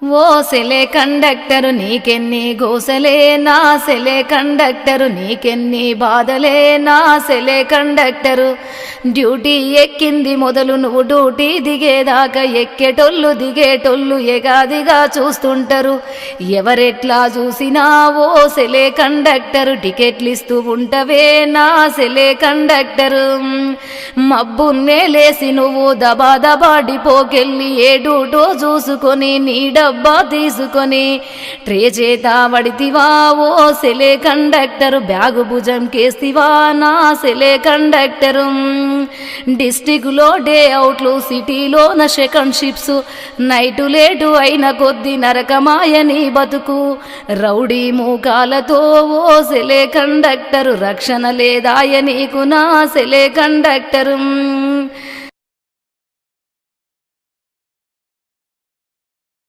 ఓ సెలే conductor నీకెన్ని గోసలే, నా సెలే కండక్టరు నీకెన్ని బాధలే, నా సెలే కండక్టరు. డ్యూటీ ఎక్కింది మొదలు నువ్వు డ్యూటీ దిగేదాకా ఎక్కేటోళ్ళు దిగేటోళ్ళు ఎగాదిగా చూస్తుంటారు. ఎవరెట్లా చూసినా ఓ సెలే కండక్టరు టికెట్లు ఇస్తూ ఉంటవే నా సెలే కండక్టరు. మబ్బున్నే లేసి నువ్వు దబా దబా డిపోకెళ్ళి ఏ డ్యూటో చూసుకొని నీ డబ్బా తీసుకొని ట్రే చేత వడితివా ఓ సెలే కండక్టరు. బ్యాగు భుజం కేస్తివా నా సెలే కండక్టరు. డిస్టిక్లో డే అవుట్లు, సిటీలోన సెకండ్ షిప్స్, నైటు లేటు అయిన కొద్ది నరకమాయని బతుకు. రౌడీ మూకాలతో ఓ సెలే కండక్టరు, రక్షణ లేదాయ నీకు నా సెలే కండక్టరు.